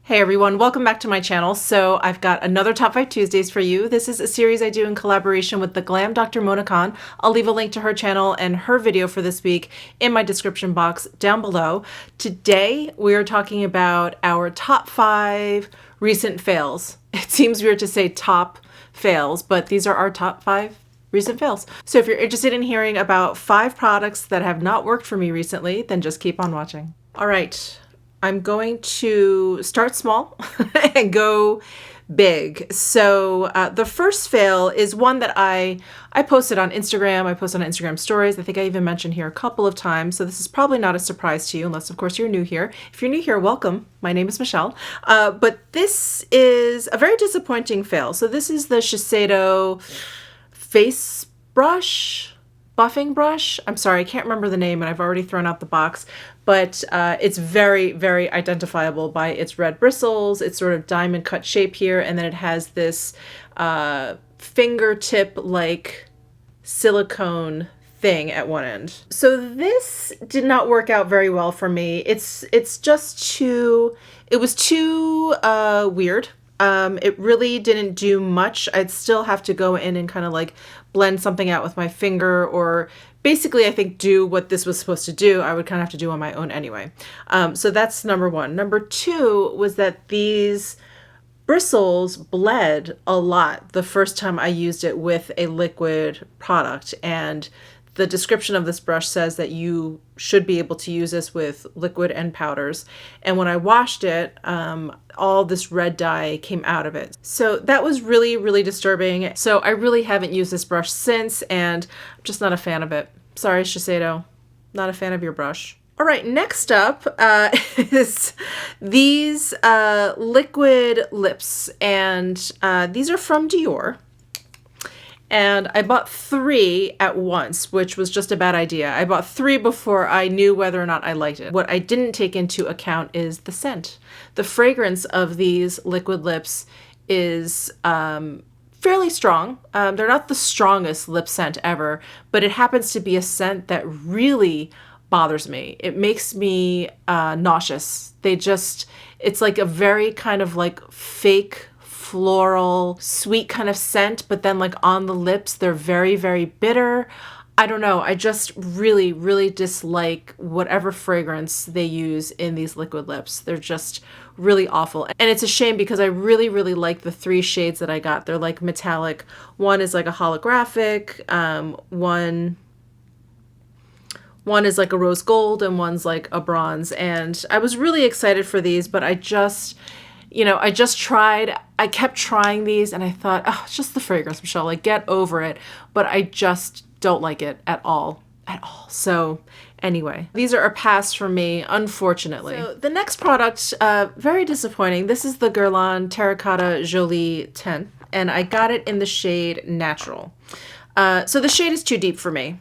Hey everyone, welcome back to my channel. So I've got another Top 5 Tuesdays for you. This is a series I do in collaboration with the Glam Dr. Mona Khan. I'll leave a link to her channel and her video for this week in my description box down below. Today we are talking about our top 5 recent fails. It seems weird to say top fails, but these are our top 5 recent fails. So if you're interested in hearing about 5 products that have not worked for me recently, then just keep on watching. All right. I'm going to start small and go big. So the first fail is one that I posted on Instagram. I posted on Instagram stories. I think I even mentioned here a couple of times. So this is probably not a surprise to you unless of course you're new here. If you're new here, welcome. My name is Michelle. But this is a very disappointing fail. So this is the Shiseido face brush. Buffing brush. I'm sorry, I can't remember the name and I've already thrown out the box, but it's very, very identifiable by its red bristles, its sort of diamond cut shape here, and then it has this fingertip-like silicone thing at one end. So this did not work out very well for me. It was too weird. It really didn't do much. I'd still have to go in and kind of like blend something out with my finger, or basically I think do what this was supposed to do. I would kind of have to do on my own anyway. So that's number one. Number two was that these bristles bled a lot the first time I used it with a liquid product, and the description of this brush says that you should be able to use this with liquid and powders. And when I washed it, all this red dye came out of it. So that was really, really disturbing. So I really haven't used this brush since, and I'm just not a fan of it. Sorry, Shiseido, not a fan of your brush. All right, next up is these liquid lips, and these are from Dior. And I bought 3 at once, which was just a bad idea. I bought 3 before I knew whether or not I liked it. What I didn't take into account is the scent. The fragrance of these liquid lips is fairly strong. They're not the strongest lip scent ever, but it happens to be a scent that really bothers me. It makes me nauseous. It's like a very kind of like fake floral, sweet kind of scent, but then like on the lips, they're very, very bitter. I don't know. I just really, really dislike whatever fragrance they use in these liquid lips. They're just really awful. And it's a shame because I really, really like the 3 shades that I got. They're like metallic. One is like a holographic, one is like a rose gold, and one's like a bronze. And I was really excited for these, but I kept trying these and I thought, oh, it's just the fragrance, Michelle, like get over it. But I just don't like it at all. So anyway, these are a pass for me, unfortunately. So the next product, very disappointing. This is the Guerlain Terracotta Jolie Tint, and I got it in the shade Natural. So the shade is too deep for me.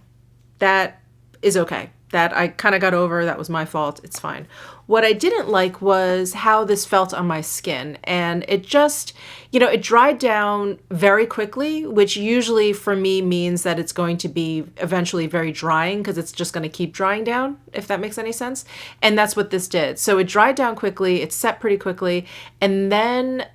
That is okay. That I kind of got over. That was my fault. It's fine. What I didn't like was how this felt on my skin, and it just, it dried down very quickly, which usually for me means that it's going to be eventually very drying because it's just going to keep drying down, if that makes any sense. And that's what this did. So it dried down quickly, it set pretty quickly, and then,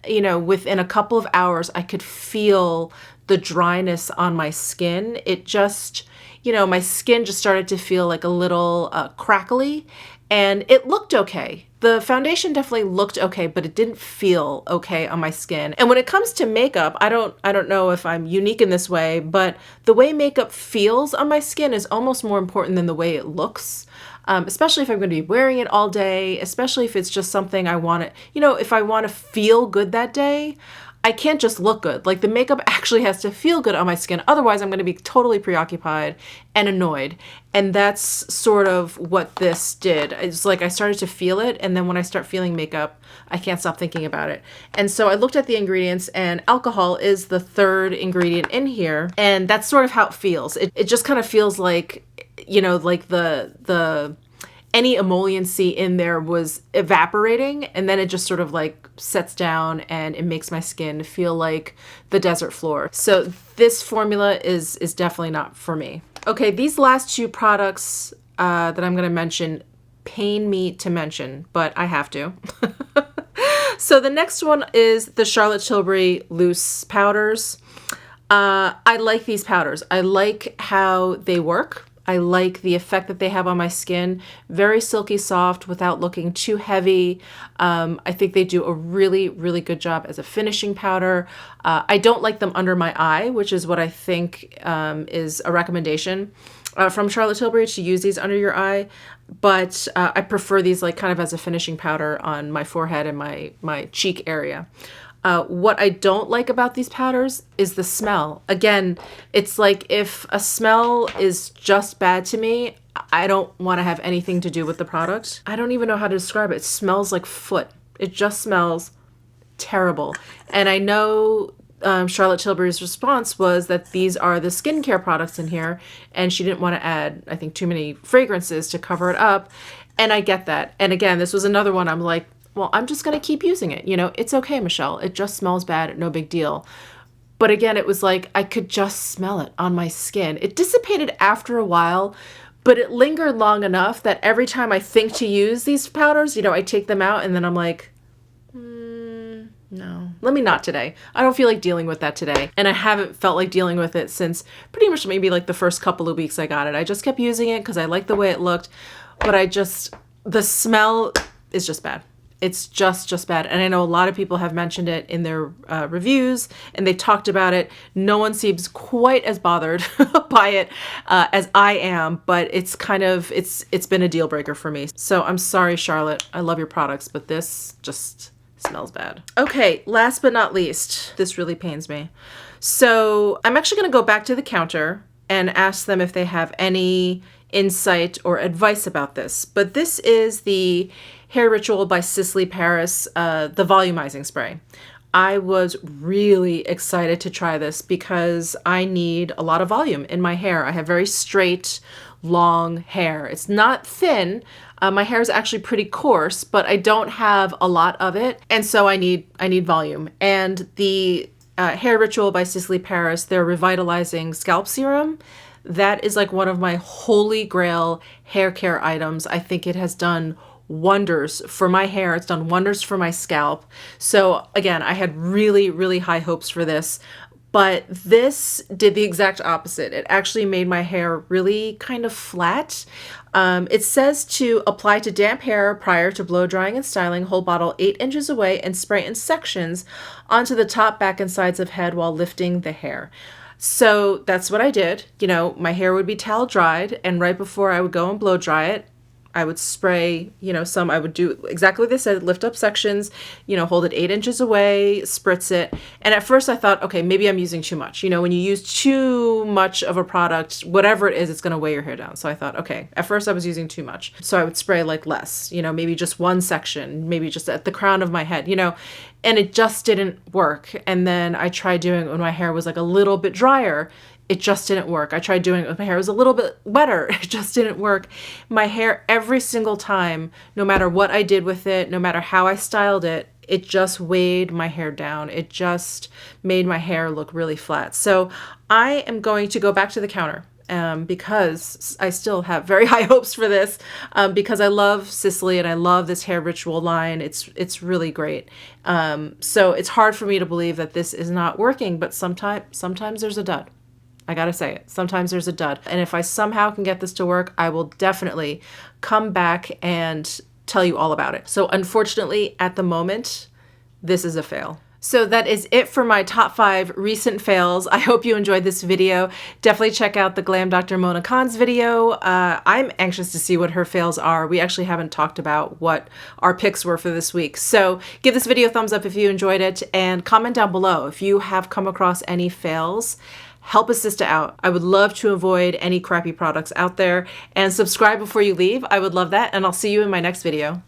within a couple of hours, I could feel the dryness on my skin. It just, my skin just started to feel like a little crackly, and it looked okay. The foundation definitely looked okay, but it didn't feel okay on my skin. And when it comes to makeup, I don't know if I'm unique in this way, but the way makeup feels on my skin is almost more important than the way it looks. Especially if I'm going to be wearing it all day, especially if it's just something I want to, if I want to feel good that day, I can't just look good. Like the makeup actually has to feel good on my skin. Otherwise, I'm going to be totally preoccupied and annoyed. And that's sort of what this did. It's like I started to feel it. And then when I start feeling makeup, I can't stop thinking about it. And so I looked at the ingredients, and alcohol is the 3rd ingredient in here. And that's sort of how it feels. It just kind of feels like, like the any emolliency in there was evaporating, and then it just sort of like sets down and it makes my skin feel like the desert floor. So this formula is definitely not for me. Okay, these last 2 products that I'm going to mention pain me to mention, but I have to. So the next one is the Charlotte Tilbury loose powders. I like these powders. I like how they work. I like the effect that they have on my skin. Very silky soft without looking too heavy. I think they do a really, really good job as a finishing powder. I don't like them under my eye, which is what I think is a recommendation from Charlotte Tilbury, to use these under your eye. But I prefer these like kind of as a finishing powder on my forehead and my cheek area. What I don't like about these powders is the smell. Again, it's like if a smell is just bad to me, I don't want to have anything to do with the product. I don't even know how to describe it. It smells like foot. It just smells terrible. And I know Charlotte Tilbury's response was that these are the skincare products in here, and she didn't want to add, I think, too many fragrances to cover it up. And I get that. And again, this was another one I'm like, well, I'm just going to keep using it. You know, it's okay, Michelle. It just smells bad. No big deal. But again, it was like I could just smell it on my skin. It dissipated after a while, but it lingered long enough that every time I think to use these powders, you know, I take them out and then I'm like, no, let me not today. I don't feel like dealing with that today. And I haven't felt like dealing with it since pretty much maybe like the first couple of weeks I got it. I just kept using it because I liked the way it looked, but the smell is just bad. It's just bad. And I know a lot of people have mentioned it in their reviews, and they talked about it. No one seems quite as bothered by it as I am, but it's kind of, it's been a deal breaker for me. So I'm sorry, Charlotte. I love your products, but this just smells bad. Okay, last but not least, this really pains me. So I'm actually going to go back to the counter and ask them if they have any insight or advice about this. But this is the Hair Ritual by Sisley Paris, the volumizing spray. I was really excited to try this because I need a lot of volume in my hair. I have very straight, long hair. It's not thin. My hair is actually pretty coarse, but I don't have a lot of it. And so I need volume. And the Hair Ritual by Sisley Paris, their revitalizing scalp serum, that is like one of my holy grail hair care items. I think it has done wonders for my hair. It's done wonders for my scalp. So again, I had really, really high hopes for this, but this did the exact opposite. It actually made my hair really kind of flat. It says to apply to damp hair prior to blow drying and styling. Hold bottle 8 inches away and spray in sections onto the top, back, and sides of head while lifting the hair. So that's what I did. You know, my hair would be towel dried, and right before I would go and blow dry it, I would spray, you know, I would do exactly what they said, lift up sections, you know, hold it 8 inches away, spritz it. And at first I thought, okay, maybe I'm using too much. You know, when you use too much of a product, whatever it is, it's going to weigh your hair down. So I thought, okay, at first I was using too much. So I would spray like less, you know, maybe just one section, maybe just at the crown of my head, you know, and it just didn't work. And then I tried doing it when my hair was like a little bit drier. It just didn't work. I tried doing it when my hair was a little bit wetter. It just didn't work. My hair, every single time, no matter what I did with it, no matter how I styled it, it just weighed my hair down. It just made my hair look really flat. So I am going to go back to the counter because I still have very high hopes for this because I love Sisley and I love this Hair Ritual line. It's really great. So it's hard for me to believe that this is not working, but sometimes there's a dud. I gotta say it. Sometimes there's a dud. And if I somehow can get this to work, I will definitely come back and tell you all about it. So unfortunately, at the moment, this is a fail. So that is it for my top 5 recent fails. I hope you enjoyed this video. Definitely check out the Glam Dr. Mona Khan's video. I'm anxious to see what her fails are. We actually haven't talked about what our picks were for this week. So give this video a thumbs up if you enjoyed it, and comment down below if you have come across any fails. Help a sister out. I would love to avoid any crappy products out there, and subscribe before you leave. I would love that, and I'll see you in my next video.